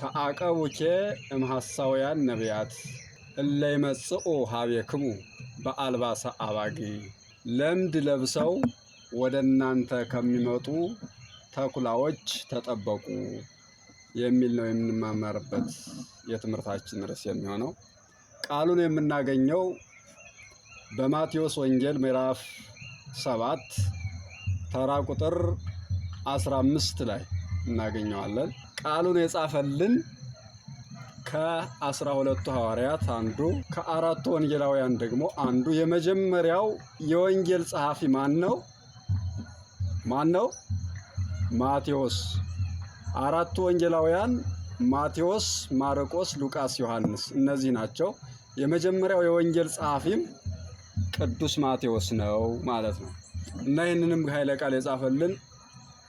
ተአቀቡኬ እምሐሳውያን ነቢያት እለ ይመጽኡ ሀቤክሙ በአልባሰ አባጊ ለምድ ለብሰው ወደ እናንተ ከሚመጡ ተኩላዎች ተጠበቁ የሚል ነው የምንማማርበት የትምህርታችን ርዕስ የሚሆነው። ቃሉን የምናገኘው በማቴዎስ ወንጌል ምዕራፍ 7 ተራ ቁጥር 15 ላይ እናገኘዋለን። ቃሉን የጻፈልን ከ12ቱ ሐዋርያት አንዱ፣ ከአራቱ ወንጌላውያን ደግሞ አንዱ። የመጀመሪያው የወንጌል ጸሐፊ ማን ነው? ማቴዎስ። አራቱ ወንጌላውያን ማቴዎስ፣ ማርቆስ፣ ሉቃስ፣ ዮሐንስ እነዚህ ናቸው። የመጀመሪያው የወንጌል ጸሐፊም ቅዱስ ማቴዎስ ነው ማለት ነው። እና ይህንንም ኃይለ ቃል የጻፈልን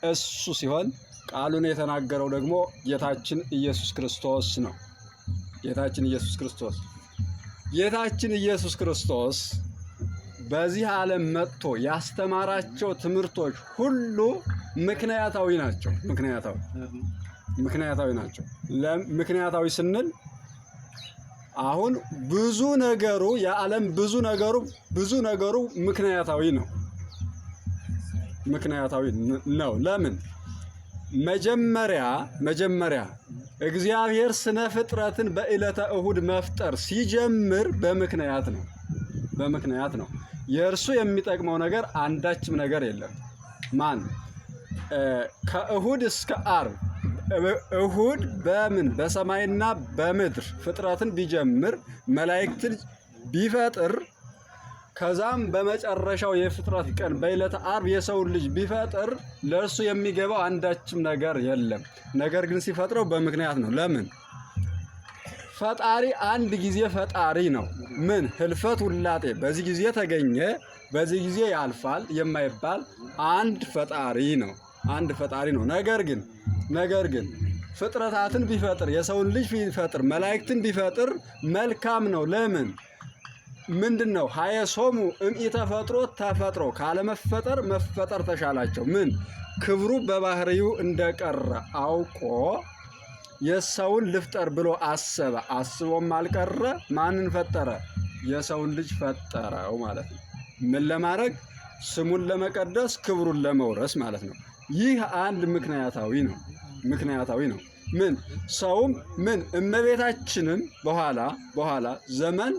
እሱ ሲሆን ቃሉን የተናገረው ደግሞ ጌታችን ኢየሱስ ክርስቶስ ነው። ጌታችን ኢየሱስ ክርስቶስ በዚህ ዓለም መጥቶ ያስተማራቸው ትምህርቶች ሁሉ ምክንያታዊ ናቸው። ምክንያታዊ ስንል አሁን ብዙ ነገሩ የዓለም ብዙ ነገሩ ምክንያታዊ ነው። ለምን? መጀመሪያ እግዚአብሔር ስነ ፍጥረትን በዕለተ እሁድ መፍጠር ሲጀምር በምክንያት ነው። የእርሱ የሚጠቅመው ነገር አንዳችም ነገር የለም። ከእሁድ እስከ ዓርብ እሁድ በሰማይና በምድር ፍጥረትን ቢጀምር መላእክትን ቢፈጥር ከዛም በመጨረሻው የፍጥረት ቀን በዕለተ ዓርብ የሰውን ልጅ ቢፈጥር ለእርሱ የሚገባው አንዳችም ነገር የለም። ነገር ግን ሲፈጥረው በምክንያት ነው። ለምን? ፈጣሪ አንድ ጊዜ ፈጣሪ ነው። ህልፈት ውላጤ በዚህ ጊዜ ተገኘ በዚህ ጊዜ ያልፋል የማይባል አንድ ፈጣሪ ነው። ነገር ግን ፍጥረታትን ቢፈጥር የሰውን ልጅ ቢፈጥር መላእክትን ቢፈጥር መልካም ነው። ለምን? ምንድነው? ሀየሶሙ እምኢተፈጥሮ ተፈጥሮ ካለመፈጠር መፈጠር ተሻላቸው። ክብሩ በባህሪው እንደቀረ አውቆ የሰውን ልፍጠር ብሎ አስቦም አልቀረ ማንን ፈጠረ? የሰውን ልጅ ፈጠረው ማለት ነው። ለማድረግ? ስሙን ለመቀደስ ክብሩን ለመውረስ ማለት ነው። ይህ አንድ ምክንያታዊ ነው። ሰውም እመቤታችንም በኋላ ዘመን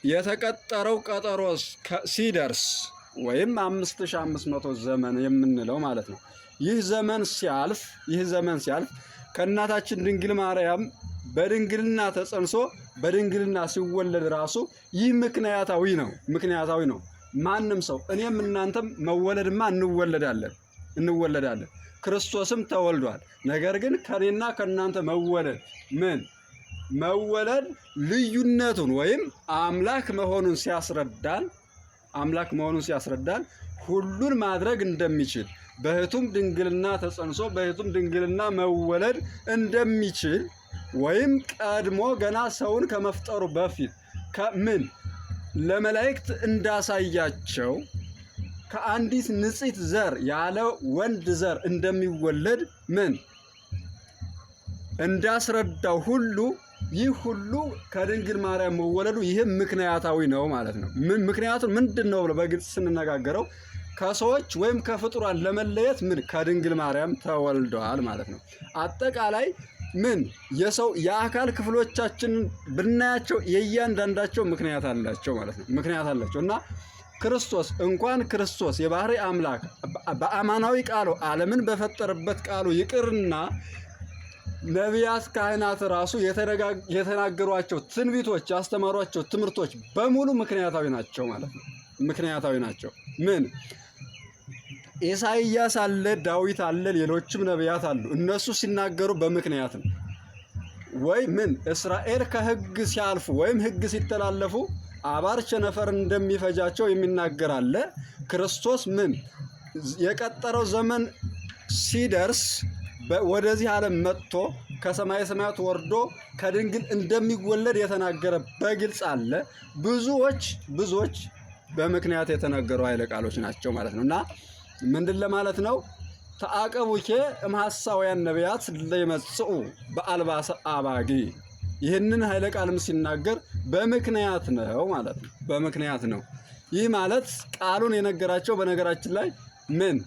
የተቀጠረው ቀጠሮ ሲደርስ ወይም 5500 ዘመን የምንለው ማለት ነው። ይህ ዘመን ሲያልፍ ከእናታችን ድንግል ማርያም በድንግልና ተጸንሶ በድንግልና ሲወለድ ራሱ ይህ ምክንያታዊ ነው። ማንም ሰው እኔም እናንተም መወለድማ እንወለዳለን። ክርስቶስም ተወልዷል። ነገር ግን ከኔና ከእናንተ መወለድ ልዩነቱን ወይም አምላክ መሆኑን ሲያስረዳን ሁሉን ማድረግ እንደሚችል በሕቱም ድንግልና ተጸንሶ በሕቱም ድንግልና መወለድ እንደሚችል ወይም ቀድሞ ገና ሰውን ከመፍጠሩ በፊት ለመላእክት እንዳሳያቸው ከአንዲት ንጽሕት ዘር ያለ ወንድ ዘር እንደሚወለድ እንዳስረዳው ሁሉ ይህ ሁሉ ከድንግል ማርያም መወለዱ ይህም ምክንያታዊ ነው ማለት ነው። ምክንያቱም ምንድነው ብለው በግልጽ ስንነጋገረው ከሰዎች ወይም ከፍጡራን ለመለየት ከድንግል ማርያም ተወልደዋል ማለት ነው። አጠቃላይ የአካል ክፍሎቻችንን ብናያቸው የእያንዳንዳቸው ምክንያት አላቸው እና ክርስቶስ የባህሪ አምላክ በአማናዊ ቃሉ ዓለምን በፈጠረበት ቃሉ ይቅርና ነቢያት ካህናት ራሱ የተናገሯቸው ትንቢቶች ያስተማሯቸው ትምህርቶች በሙሉ ምክንያታዊ ናቸው ማለት ነው። ኢሳይያስ አለ፣ ዳዊት አለ፣ ሌሎችም ነቢያት አሉ። እነሱ ሲናገሩ በምክንያት ነው። እስራኤል ከሕግ ሲያልፉ ወይም ሕግ ሲተላለፉ አባር ቸነፈር እንደሚፈጃቸው የሚናገር አለ። ክርስቶስ የቀጠረው ዘመን ሲደርስ ወደዚህ ዓለም መጥቶ ከሰማይ ሰማያት ወርዶ ከድንግል እንደሚወለድ የተናገረ በግልጽ አለ። ብዙዎች በምክንያት የተናገሩ ኃይለ ቃሎች ናቸው ማለት ነው። እና ምንድን ለማለት ነው? ተአቀቡኬ እምሐሳውያን ነቢያት ለይመጽኡ በአልባሰ አባጊ። ይህንን ኃይለ ቃልም ሲናገር በምክንያት ነው ማለት ነው። በምክንያት ነው። ይህ ማለት ቃሉን የነገራቸው በነገራችን ላይ ምን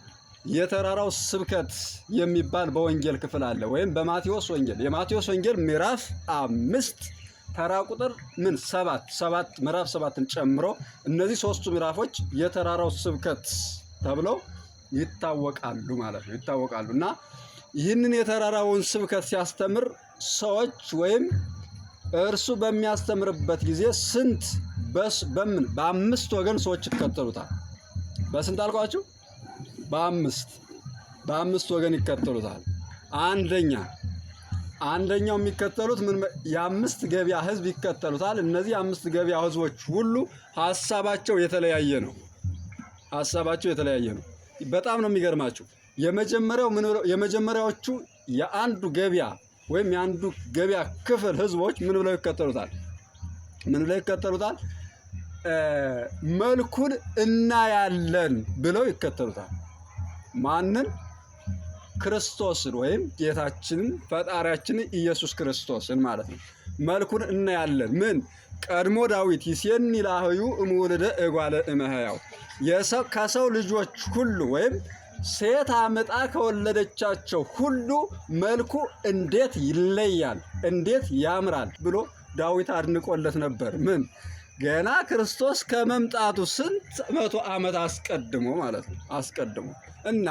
የተራራው ስብከት የሚባል በወንጌል ክፍል አለ። ወይም በማቴዎስ ወንጌል የማቴዎስ ወንጌል ምዕራፍ 5 ተራ ቁጥር ምን 7 ምዕራፍ 7ን ጨምሮ እነዚህ ሶስቱ ምዕራፎች የተራራው ስብከት ተብለው ይታወቃሉ ማለት ነው። ይታወቃሉ እና ይህንን የተራራውን ስብከት ሲያስተምር ሰዎች ወይም እርሱ በሚያስተምርበት ጊዜ ስንት በአምስት ወገን ሰዎች ይከተሉታል። በስንት አልኳችሁ? በአምስት ወገን ይከተሉታል። አንደኛው የሚከተሉት የአምስት ገበያ ህዝብ ይከተሉታል። እነዚህ የአምስት ገበያ ህዝቦች ሁሉ ሀሳባቸው የተለያየ ነው። በጣም ነው የሚገርማችሁ። የመጀመሪያዎቹ የአንዱ ገበያ ወይም የአንዱ ገበያ ክፍል ህዝቦች ምን ብለው ይከተሉታል? መልኩን እናያለን ብለው ይከተሉታል። ማንን? ክርስቶስን ወይም ጌታችንን ፈጣሪያችንን ኢየሱስ ክርስቶስን ማለት ነው። መልኩን እናያለን። ምን? ቀድሞ ዳዊት ይሴኒ ላህዩ እምውልደ እጓለ እመሕያው ከሰው ልጆች ሁሉ ወይም ሴት አምጣ ከወለደቻቸው ሁሉ መልኩ እንዴት ይለያል፣ እንዴት ያምራል ብሎ ዳዊት አድንቆለት ነበር። ምን? ገና ክርስቶስ ከመምጣቱ ስንት መቶ ዓመት አስቀድሞ ማለት ነው። አስቀድሞ እና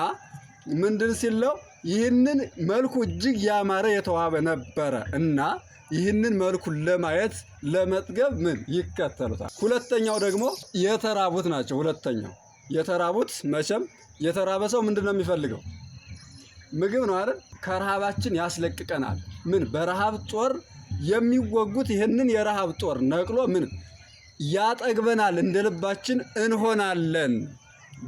ምንድን ሲለው ይህንን መልኩ እጅግ ያማረ የተዋበ ነበረ እና ይህንን መልኩን ለማየት ለመጥገብ ምን ይከተሉታል። ሁለተኛው ደግሞ የተራቡት ናቸው። ሁለተኛው የተራቡት መቼም የተራበ ሰው ምንድን ነው የሚፈልገው? ምግብ ነው አይደል? ከረሃባችን ያስለቅቀናል። ምን? በረሃብ ጦር የሚወጉት ይህንን የረሃብ ጦር ነቅሎ ምን ያጠግበናል፣ እንደ ልባችን እንሆናለን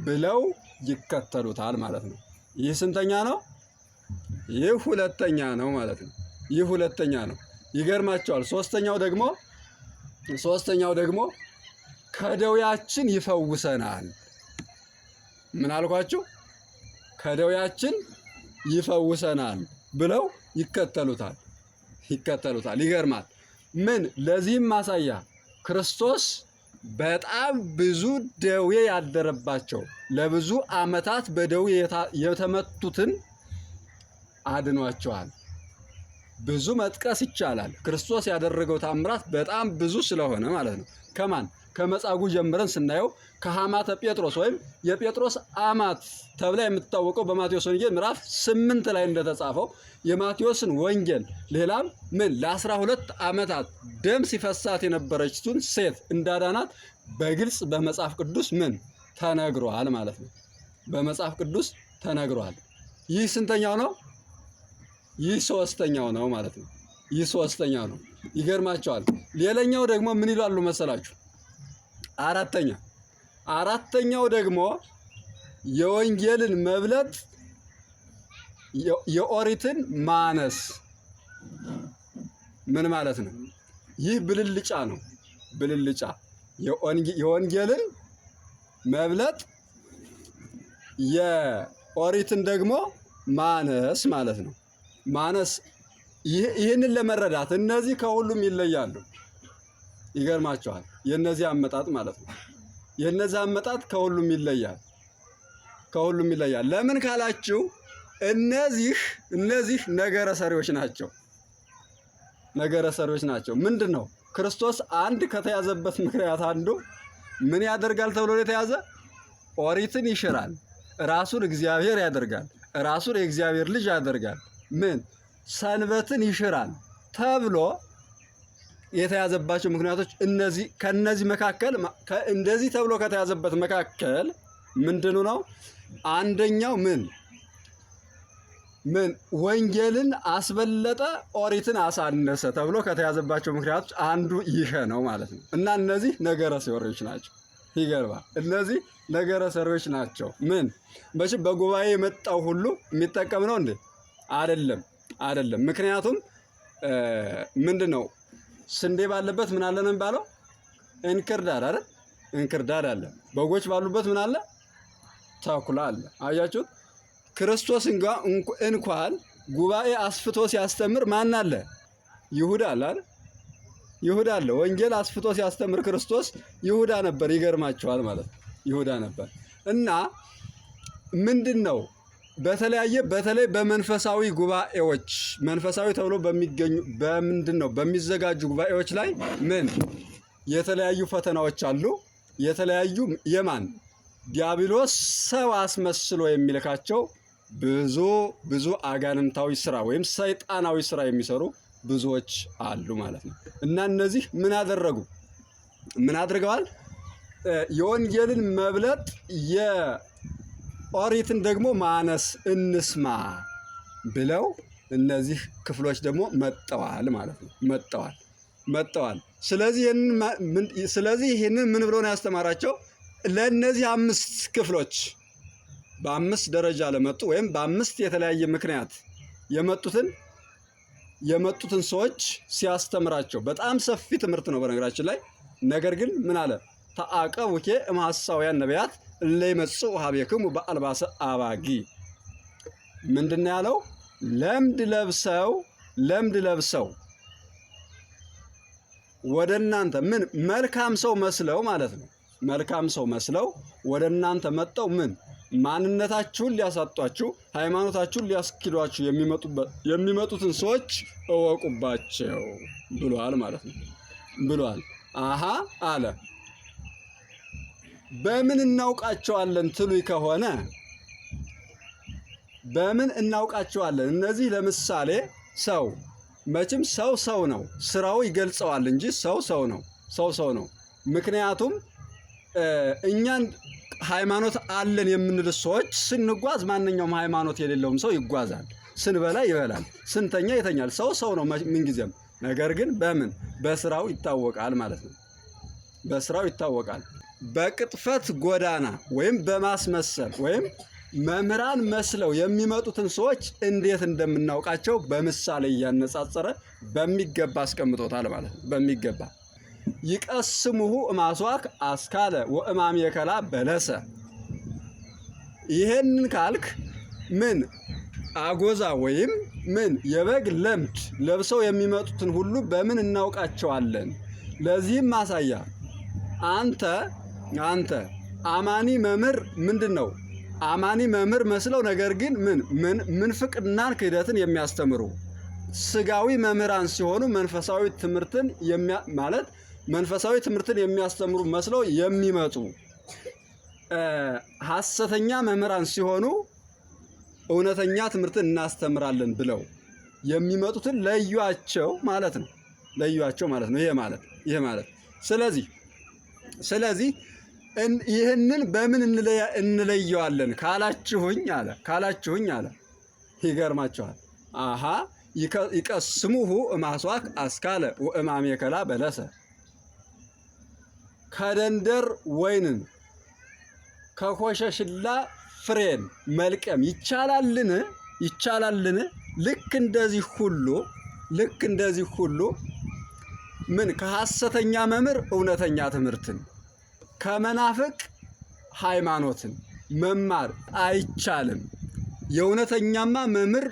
ብለው ይከተሉታል ማለት ነው። ይህ ስንተኛ ነው? ይህ ሁለተኛ ነው ማለት ነው። ይህ ሁለተኛ ነው። ይገርማቸዋል። ሶስተኛው ደግሞ ከደዌያችን ይፈውሰናል። ምን አልኳችሁ? ከደዌያችን ይፈውሰናል ብለው ይከተሉታል። ይገርማል። ምን? ለዚህም ማሳያ ክርስቶስ በጣም ብዙ ደዌ ያደረባቸው ለብዙ ዓመታት በደዌ የተመቱትን አድኗቸዋል። ብዙ መጥቀስ ይቻላል። ክርስቶስ ያደረገው ታምራት በጣም ብዙ ስለሆነ ማለት ነው። ከማን? ከመጻጉዕ ጀምረን ስናየው ከሐማተ ጴጥሮስ ወይም የጴጥሮስ አማት ተብላ የምትታወቀው በማቴዎስ ወንጌል ምዕራፍ 8 ላይ እንደተጻፈው የማቴዎስን ወንጌል ሌላም ምን ለ12 ዓመታት ደም ሲፈሳት የነበረችቱን ሴት እንዳዳናት በግልጽ በመጽሐፍ ቅዱስ ምን ተነግሯል ማለት ነው። በመጽሐፍ ቅዱስ ተነግሯል። ይህ ስንተኛው ነው? ይህ ሶስተኛው ነው ማለት ነው። ይህ ሶስተኛው ነው። ይገርማቸዋል። ሌላኛው ደግሞ ምን ይላሉ መሰላችሁ? አራተኛው ደግሞ የወንጌልን መብለጥ የኦሪትን ማነስ። ምን ማለት ነው? ይህ ብልልጫ ነው። ብልልጫ የወንጌልን መብለጥ የኦሪትን ደግሞ ማነስ ማለት ነው። ማነስ ይህንን ለመረዳት እነዚህ ከሁሉም ይለያሉ። ይገርማቸዋል። የነዚህ አመጣጥ ማለት ነው። የነዚህ አመጣጥ ከሁሉም ይለያል። ለምን ካላችሁ እነዚህ ነገረ ሰሪዎች ናቸው። ምንድን ነው? ክርስቶስ አንድ ከተያዘበት ምክንያት አንዱ ምን ያደርጋል ተብሎ የተያዘ? ኦሪትን ይሽራል፣ ራሱን እግዚአብሔር ያደርጋል፣ ራሱን የእግዚአብሔር ልጅ ያደርጋል። ምን? ሰንበትን ይሽራል ተብሎ የተያዘባቸው ምክንያቶች ከነዚህ መካከል እንደዚህ ተብሎ ከተያዘበት መካከል ምንድኑ ነው? አንደኛው ምን ወንጌልን አስበለጠ ኦሪትን አሳነሰ ተብሎ ከተያዘባቸው ምክንያቶች አንዱ ይሄ ነው ማለት ነው። እና እነዚህ ነገረ ሰሪዎች ናቸው። ይገርባል። እነዚህ ነገረ ሰሪዎች ናቸው። ምን በዚህ በጉባኤ የመጣው ሁሉ የሚጠቀም ነው እንዴ? አይደለም። ምክንያቱም ምንድነው? ስንዴ ባለበት ምን አለ ነው የሚባለው? እንክርዳድ አይደል? እንክርዳድ አለ። በጎች ባሉበት ምን አለ? ተኩላ አለ። አያችሁት? ክርስቶስ እንኳን ጉባኤ አስፍቶ ሲያስተምር ማን አለ? ይሁዳ አለ አይደል? ይሁዳ አለ። ወንጌል አስፍቶ ሲያስተምር ክርስቶስ ይሁዳ ነበር። ይገርማቸዋል ማለት ነው። ይሁዳ ነበር እና ምንድነው በተለይ በመንፈሳዊ ጉባኤዎች መንፈሳዊ ተብሎ በሚገኙ በምንድነው በሚዘጋጁ ጉባኤዎች ላይ ምን የተለያዩ ፈተናዎች አሉ። የተለያዩ የማን ዲያብሎስ ሰው አስመስሎ የሚልካቸው ብዙ አጋንንታዊ ስራ ወይም ሰይጣናዊ ስራ የሚሰሩ ብዙዎች አሉ ማለት ነው። እና እነዚህ ምን አድርገዋል? የወንጌልን መብለጥ የኦሪትን ደግሞ ማነስ እንስማ ብለው እነዚህ ክፍሎች ደግሞ መጠዋል ማለት ነው። መጠዋል። ስለዚህ ይህንን ምን ብሎ ነው ያስተማራቸው? ለእነዚህ 5 ክፍሎች በ5 ደረጃ ለመጡ ወይም በ5 የተለያየ ምክንያት የመጡትን ሰዎች ሲያስተምራቸው በጣም ሰፊ ትምህርት ነው በነገራችን ላይ። ነገር ግን ምን አለ? ተአቀቡኬ እምሐሳውያን ነቢያት እለ ይመጽኡ ኀቤክሙ በአልባሰ አባጊ። ምንድን ነው ያለው? ለምድ ለብሰው ወደ እናንተ ምን መልካም ሰው መስለው ማለት ነው። መልካም ሰው መስለው ወደ እናንተ መጥተው ምን ማንነታችሁን ሊያሳጧችሁ፣ ሃይማኖታችሁን ሊያስክዷችሁ የሚመጡትን ሰዎች እወቁባቸው ብሏል ማለት ነው። ብሏል። አሃ አለ። በምን እናውቃቸዋለን ትሉይ ከሆነ በምን እናውቃቸዋለን? እነዚህ ለምሳሌ ሰው መቼም ሰው ነው፣ ስራው ይገልጸዋል እንጂ ሰው ነው። ምክንያቱም እኛን ሃይማኖት አለን የምንል ሰዎች ስንጓዝ ማንኛውም ሃይማኖት የሌለውም ሰው ይጓዛል። ስንበላ ይበላል፣ ስንተኛ ይተኛል። ሰው ነው ምንጊዜም። ነገር ግን በስራው ይታወቃል ማለት ነው። በስራው ይታወቃል። በቅጥፈት ጎዳና ወይም በማስመሰል ወይም መምህራን መስለው የሚመጡትን ሰዎች እንዴት እንደምናውቃቸው በምሳሌ እያነጻጸረ በሚገባ አስቀምጦታል ማለት ነው። በሚገባ ይቀስሙሁ እማስዋክ አስካለ ወእማሜከላ በለሰ። ይሄንን ካልክ ምን አጎዛ ወይም ምን የበግ ለምድ ለብሰው የሚመጡትን ሁሉ በምን እናውቃቸዋለን? ለዚህም ማሳያ አንተ አማኒ መምህር ምንድነው? አማኒ መምህር መስለው ነገር ግን ምንፍቅናን ክህደትን የሚያስተምሩ ስጋዊ መምህራን ሲሆኑ መንፈሳዊ ትምህርትን የሚያስተምሩ መስለው የሚመጡ ሐሰተኛ መምህራን ሲሆኑ እውነተኛ ትምህርትን እናስተምራለን ብለው የሚመጡትን ለዩአቸው ማለት ነው። ይሄ ማለት ስለዚህ ይህንን በምን እንለየዋለን ካላችሁኝ አለ። ይገርማችኋል። አሃ ይቀስሙሁ እማስዋክ አስካለ ወእማሜከላ በለሰ። ከደንደር ወይንን ከኮሸሽላ ፍሬን መልቀም ይቻላልን? ልክ እንደዚህ ሁሉ ከሐሰተኛ መምህር እውነተኛ ትምህርትን ከመናፍቅ ሃይማኖትን መማር አይቻልም። የእውነተኛማ መምህር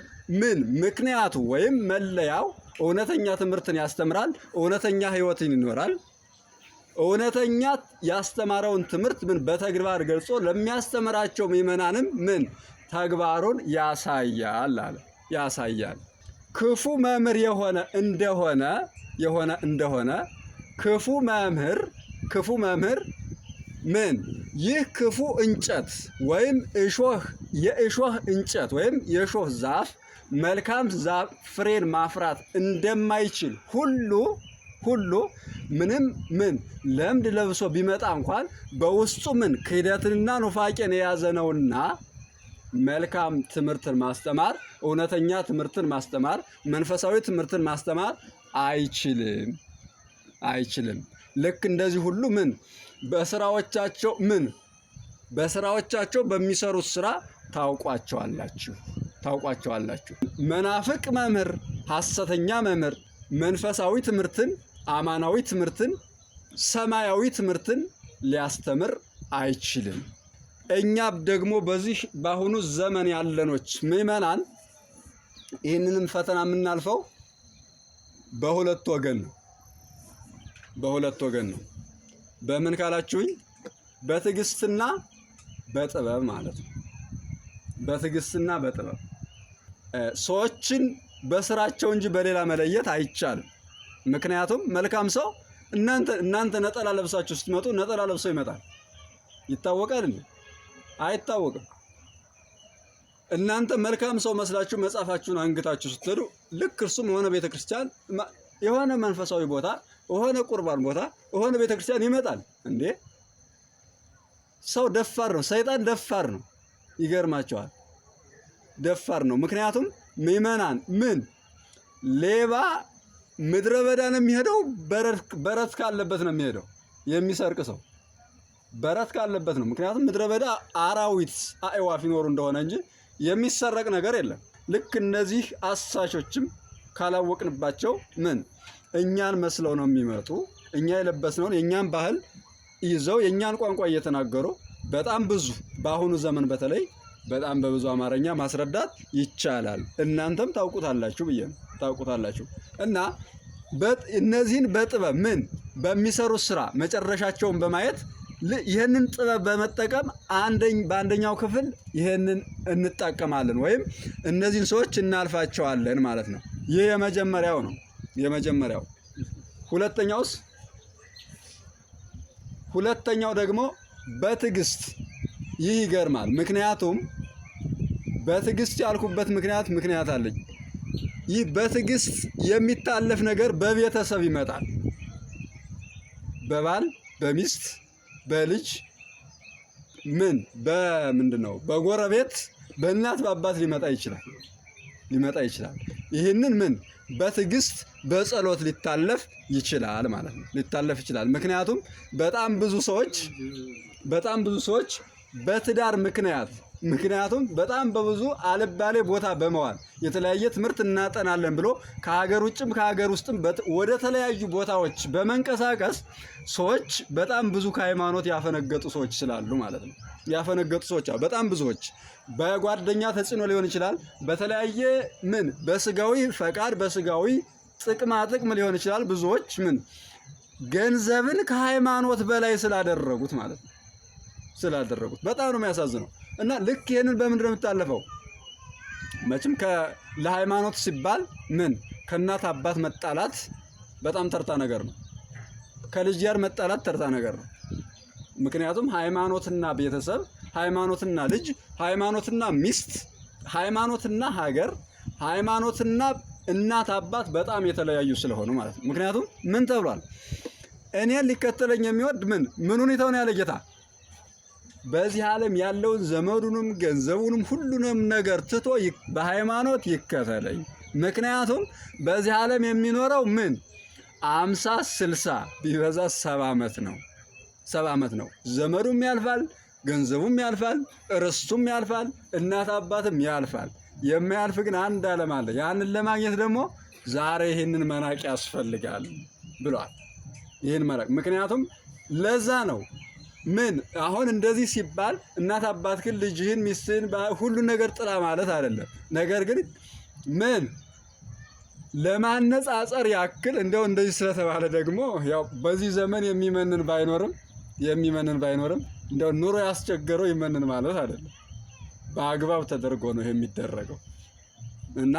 ምክንያቱ ወይም መለያው እውነተኛ ትምህርትን ያስተምራል፣ እውነተኛ ሕይወትን ይኖራል። እውነተኛ ያስተማረውን ትምህርት በተግባር ገልጾ ለሚያስተምራቸው ምዕመናንም ተግባሩን ያሳያል። ክፉ መምህር የሆነ እንደሆነ ክፉ መምህር ይህ ክፉ እንጨት ወይም የእሾህ እንጨት ወይም የእሾህ ዛፍ መልካም ዛፍ ፍሬን ማፍራት እንደማይችል ሁሉ ምንም ለምድ ለብሶ ቢመጣ እንኳን በውስጡ ክህደትንና ኑፋቄን የያዘ ነውና መልካም ትምህርትን ማስተማር፣ እውነተኛ ትምህርትን ማስተማር፣ መንፈሳዊ ትምህርትን ማስተማር አይችልም። ልክ እንደዚህ ሁሉ በስራዎቻቸው በሚሰሩት ስራ ታውቋቸዋላችሁ። መናፍቅ መምህር፣ ሐሰተኛ መምህር መንፈሳዊ ትምህርትን፣ አማናዊ ትምህርትን፣ ሰማያዊ ትምህርትን ሊያስተምር አይችልም። እኛ ደግሞ በዚህ በአሁኑ ዘመን ያለኖች ምእመናን ይህንንም ፈተና የምናልፈው በሁለት ወገን ነው። በሁለት ወገን ነው። በምን ካላችሁኝ በትዕግስትና በጥበብ ማለት ነው። በትዕግስትና በጥበብ ሰዎችን በስራቸው እንጂ በሌላ መለየት አይቻልም። ምክንያቱም መልካም ሰው እናንተ ነጠላ ለብሳችሁ ስትመጡ ነጠላ ለብሶ ይመጣል። ይታወቃል እንዴ? አይታወቅም። እናንተ መልካም ሰው መስላችሁ መጽሐፋችሁን አንግታችሁ ስትሄዱ ልክ እርሱም የሆነ ቤተክርስቲያን የሆነ መንፈሳዊ ቦታ የሆነ ቁርባን ቦታ የሆነ ቤተክርስቲያን ይመጣል እንዴ። ሰው ደፋር ነው። ሰይጣን ደፋር ነው። ይገርማቸዋል። ደፋር ነው። ምክንያቱም ምእመናን ምን ሌባ ምድረ በዳ ነው የሚሄደው፣ በረት ካለበት ነው የሚሄደው። የሚሰርቅ ሰው በረት ካለበት ነው። ምክንያቱም ምድረ በዳ አራዊት አእዋፍ ይኖሩ እንደሆነ እንጂ የሚሰረቅ ነገር የለም። ልክ እነዚህ አሳሾችም ካላወቅንባቸው ምን እኛን መስለው ነው የሚመጡ። እኛ የለበስነውን የእኛን ባህል ይዘው የእኛን ቋንቋ እየተናገሩ በጣም ብዙ በአሁኑ ዘመን በተለይ በጣም በብዙ አማርኛ ማስረዳት ይቻላል። እናንተም ታውቁታላችሁ ብዬ ነው። ታውቁታላችሁ እና እነዚህን በጥበብ ምን በሚሰሩት ስራ መጨረሻቸውን በማየት ይህንን ጥበብ በመጠቀም በአንደኛው ክፍል ይህንን እንጠቀማለን ወይም እነዚህን ሰዎች እናልፋቸዋለን ማለት ነው። ይህ የመጀመሪያው ነው። የመጀመሪያው ሁለተኛው ደግሞ በትዕግስት። ይህ ይገርማል። ምክንያቱም በትዕግስት ያልኩበት ምክንያት አለኝ። ይህ በትዕግስት የሚታለፍ ነገር በቤተሰብ ይመጣል። በባል በሚስት በልጅ በምንድነው በጎረቤት በእናት በአባት ሊመጣ ይችላል። ይህንን በትዕግስት በጸሎት ሊታለፍ ይችላል ማለት ነው። ሊታለፍ ይችላል። ምክንያቱም በጣም ብዙ ሰዎች በትዳር ምክንያቱም በጣም በብዙ አልባሌ ቦታ በመዋል የተለያየ ትምህርት እናጠናለን ብሎ ከሀገር ውጭም ከሀገር ውስጥም ወደ ተለያዩ ቦታዎች በመንቀሳቀስ ሰዎች በጣም ብዙ ከሃይማኖት ያፈነገጡ ሰዎች ስላሉ ማለት ነው። ያፈነገጡ ሰዎች በጣም ብዙዎች በጓደኛ ተጽዕኖ ሊሆን ይችላል። በተለያየ በስጋዊ ፈቃድ በስጋዊ ጥቅም ሊሆን ይችላል። ብዙዎች ገንዘብን ከሃይማኖት በላይ ስላደረጉት ማለት ነው። ስላደረጉት በጣም ነው የሚያሳዝነው። እና ልክ ይሄንን በምንድን ነው የምታለፈው? መቼም ለሃይማኖት ሲባል ከእናት አባት መጣላት በጣም ተርታ ነገር ነው። ከልጅ ጋር መጣላት ተርታ ነገር ነው። ምክንያቱም ሃይማኖትና ቤተሰብ፣ ሃይማኖትና ልጅ፣ ሃይማኖትና ሚስት፣ ሃይማኖትና ሀገር፣ ሃይማኖትና እናት አባት በጣም የተለያዩ ስለሆኑ ማለት ነው። ምክንያቱም ተብሏል? እኔን ሊከተለኝ የሚወድ ምን ሁኔታውን ያለ ጌታ በዚህ ዓለም ያለውን ዘመዱንም ገንዘቡንም ሁሉንም ነገር ትቶ በሃይማኖት ይከተለኝ። ምክንያቱም በዚህ ዓለም የሚኖረው 50 60 ቢበዛ 70 ዓመት ነው። 70 ዓመት ነው። ዘመዱም ያልፋል፣ ገንዘቡም ያልፋል፣ ርስቱም ያልፋል፣ እናት አባትም ያልፋል። የሚያልፍ ግን አንድ ዓለም አለ። ያንን ለማግኘት ደግሞ ዛሬ ይህንን መናቅ ያስፈልጋል ብሏል። ይህን መናቅ ምክንያቱም ለዛ ነው። አሁን እንደዚህ ሲባል እናት አባትህን፣ ልጅህን፣ ሚስትህን ሁሉ ነገር ጥላ ማለት አይደለም። ነገር ግን ለማነጻጸር ያክል እንደው እንደዚህ ስለተባለ ደግሞ ያው በዚህ ዘመን የሚመንን ባይኖርም እንደው ኑሮ ያስቸገረው ይመንን ማለት አይደለም። በአግባብ ተደርጎ ነው የሚደረገው እና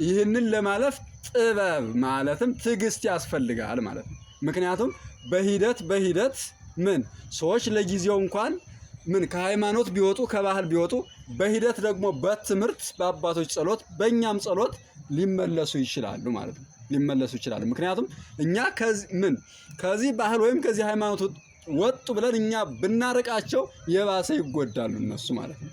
ይህንን ለማለፍ ጥበብ ማለትም ትዕግስት ያስፈልጋል ማለት ነው። ምክንያቱም በሂደት ሰዎች ለጊዜው እንኳን ከሃይማኖት ቢወጡ ከባህል ቢወጡ በሂደት ደግሞ በትምህርት በአባቶች ጸሎት በእኛም ጸሎት ሊመለሱ ይችላሉ ማለት ነው። ሊመለሱ ይችላሉ። ምክንያቱም እኛ ከዚህ ባህል ወይም ከዚህ ሃይማኖት ወጡ ብለን እኛ ብናርቃቸው የባሰ ይጎዳሉ እነሱ ማለት ነው።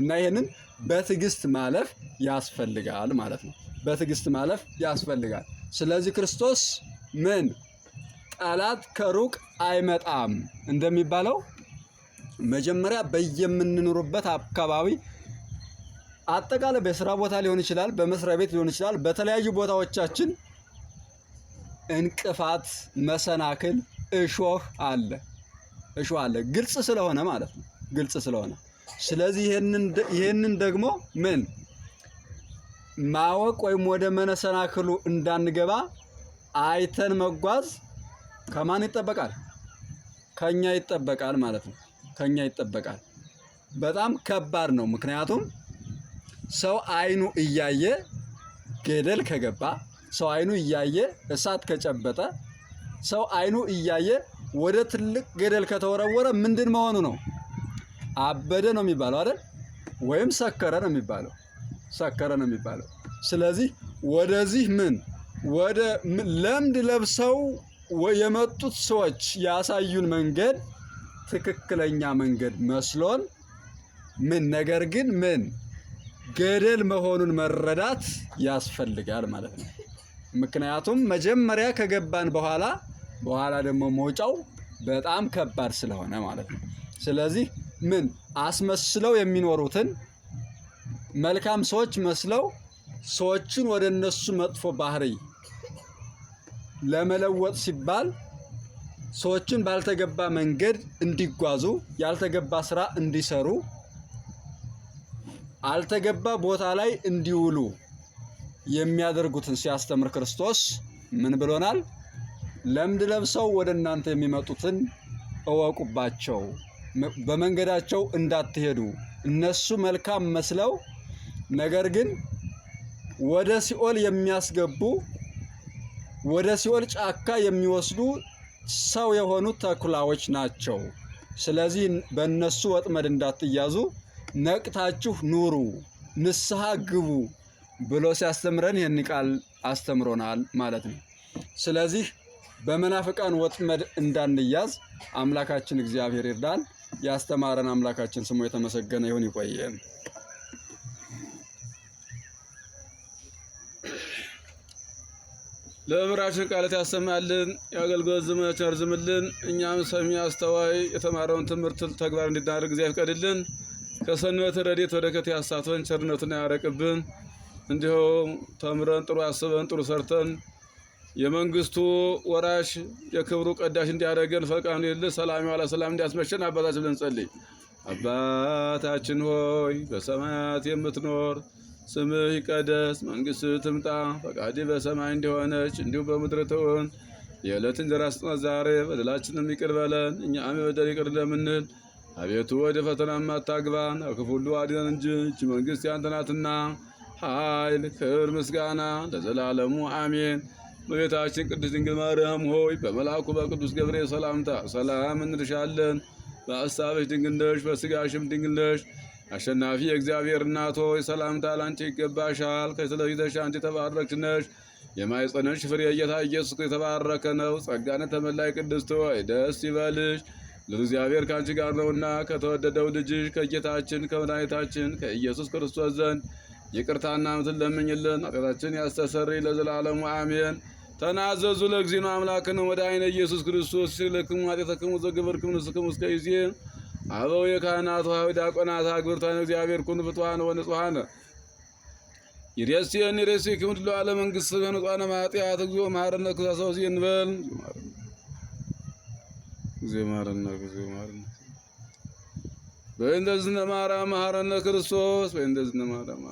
እና ይሄንን በትዕግስት ማለፍ ያስፈልጋል ማለት ነው። በትዕግስት ማለፍ ያስፈልጋል። ስለዚህ ክርስቶስ ጠላት ከሩቅ አይመጣም እንደሚባለው መጀመሪያ በየምንኖርበት አካባቢ አጠቃላይ በስራ ቦታ ሊሆን ይችላል፣ በመስሪያ ቤት ሊሆን ይችላል፣ በተለያዩ ቦታዎቻችን እንቅፋት፣ መሰናክል፣ እሾህ አለ። ግልጽ ስለሆነ ማለት ነው። ግልጽ ስለሆነ። ስለዚህ ይሄንን ደግሞ ምን ማወቅ ወይም ወደ መሰናክሉ እንዳንገባ አይተን መጓዝ ከማን ይጠበቃል? ከኛ ይጠበቃል ማለት ነው። ከኛ ይጠበቃል። በጣም ከባድ ነው። ምክንያቱም ሰው አይኑ እያየ ገደል ከገባ፣ ሰው አይኑ እያየ እሳት ከጨበጠ፣ ሰው አይኑ እያየ ወደ ትልቅ ገደል ከተወረወረ ምንድን መሆኑ ነው? አበደ ነው የሚባለው አይደል? ወይም ሰከረ ነው የሚባለው። ሰከረ ነው የሚባለው። ስለዚህ ወደዚህ ወደ ለምድ ለብሰው የመጡት ሰዎች ያሳዩን መንገድ ትክክለኛ መንገድ መስሎን ነገር ግን ገደል መሆኑን መረዳት ያስፈልጋል ማለት ነው። ምክንያቱም መጀመሪያ ከገባን በኋላ ደግሞ መውጫው በጣም ከባድ ስለሆነ ማለት ነው። ስለዚህ አስመስለው የሚኖሩትን መልካም ሰዎች መስለው ሰዎችን ወደ እነሱ መጥፎ ባህሪ ለመለወጥ ሲባል ሰዎችን ባልተገባ መንገድ እንዲጓዙ፣ ያልተገባ ስራ እንዲሰሩ፣ አልተገባ ቦታ ላይ እንዲውሉ የሚያደርጉትን ሲያስተምር ክርስቶስ ምን ብሎናል? ለምድ ለብሰው ወደ እናንተ የሚመጡትን እወቁባቸው፣ በመንገዳቸው እንዳትሄዱ። እነሱ መልካም መስለው ነገር ግን ወደ ሲኦል የሚያስገቡ፣ ወደ ሲኦል ጫካ የሚወስዱ ሰው የሆኑ ተኩላዎች ናቸው። ስለዚህ በእነሱ ወጥመድ እንዳትያዙ ነቅታችሁ ኑሩ፣ ንስሐ ግቡ ብሎ ሲያስተምረን ይህን ቃል አስተምሮናል ማለት ነው። ስለዚህ በመናፍቃን ወጥመድ እንዳንያዝ አምላካችን እግዚአብሔር ይርዳን። ያስተማረን አምላካችን ስሙ የተመሰገነ ይሁን። ይቆየን። ለምራችን ቃላት ያሰማልን፣ የአገልግሎት ዘመናችን ያርዝምልን። እኛም ሰሚ አስተዋይ የተማረውን ትምህርት ተግባር እንድናደርግ እግዚአብሔር ይፍቀድልን። ከሰንበት ረድኤት በረከት ያሳትፈን፣ ቸርነቱን ያረቅብን። እንዲሁ ተምረን ጥሩ አስበን ጥሩ ሰርተን የመንግስቱ ወራሽ የክብሩ ቀዳሽ እንዲያደርገን ፈቃዱ ይሁንልን። ሰላም ያለ ሰላም እንዲያስመሸን አባታችን ብለን ጸልይ። አባታችን ሆይ በሰማያት የምትኖር ስምህ ይቀደስ፣ መንግስትህ ትምጣ፣ ፈቃድህ በሰማይ እንደሆነች እንዲሁ በምድር ትሁን። የዕለት እንጀራችንን ስጠን ዛሬ፣ በደላችንን ይቅር በለን እኛም የበደሉንን ይቅር እንደምንል። አቤቱ ወደ ፈተና አታግባን፣ ከክፉ ሁሉ አድነን እንጂ ይህች መንግስት ያንተ ናትና፣ ኃይል፣ ክብር፣ ምስጋና ለዘላለሙ አሜን። እመቤታችን ቅድስት ድንግል ማርያም ሆይ በመልአኩ በቅዱስ ገብርኤል ሰላምታ ሰላም እንልሻለን። በሐሳብሽ ድንግል ነሽ፣ በሥጋሽም ድንግል ነሽ። አሸናፊ የእግዚአብሔር እናት ሆይ ሰላምታ ላንቺ ይገባሻል። ከስለፊተሽ አንቺ የተባረክሽ ነሽ፣ የማኅፀንሽ ፍሬ ጌታ ኢየሱስ የተባረከ ነው። ጸጋን የተመላሽ ቅድስት ሆይ ደስ ይበልሽ፣ ለእግዚአብሔር ከአንቺ ጋር ነውና ከተወደደው ልጅሽ ከጌታችን ከመድኃኒታችን ከኢየሱስ ክርስቶስ ዘንድ ይቅርታና ምሕረትን ለምኝልን፣ ኃጢአታችንን ያስተሰርይ ለዘላለሙ አሜን። ተናዘዙ ለእግዚእነ አምላክነ ወመድኃኒነ ኢየሱስ ክርስቶስ ለክሙ ኃጢአተክሙ ዘገበርክሙ ንስክሙ እስከ ይዜ አበው የካህናት ሆይ ዲያቆናት አግብርታን እግዚአብሔር ኩን ፍቱሐነ ወንጹሐነ ይሬስየኒ ይሬስይክሙ ድሎ ዓለም መንግሥት በንጹሐነ ማጢአት እግዚኦ መሐረነ ክርስቶስ ይንበል እግዚኦ መሐረነ በእንደዝነ ማርያም መሐረነ ክርስቶስ በእንደዝነ ማርያም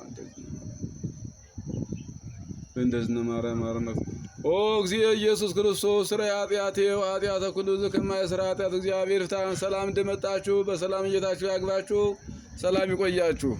በእንደዝነ ማርያም መሐረነ ኦ እግዚእ ኢየሱስ ክርስቶስ ስራይ ኃጢአቴ ኃጢአተ ኩሉ ከማይሰራ ኃጢአት እግዚአብሔር ፍታን። ሰላም እንደመጣችሁ በሰላም እየታችሁ ያግባችሁ። ሰላም ይቆያችሁ።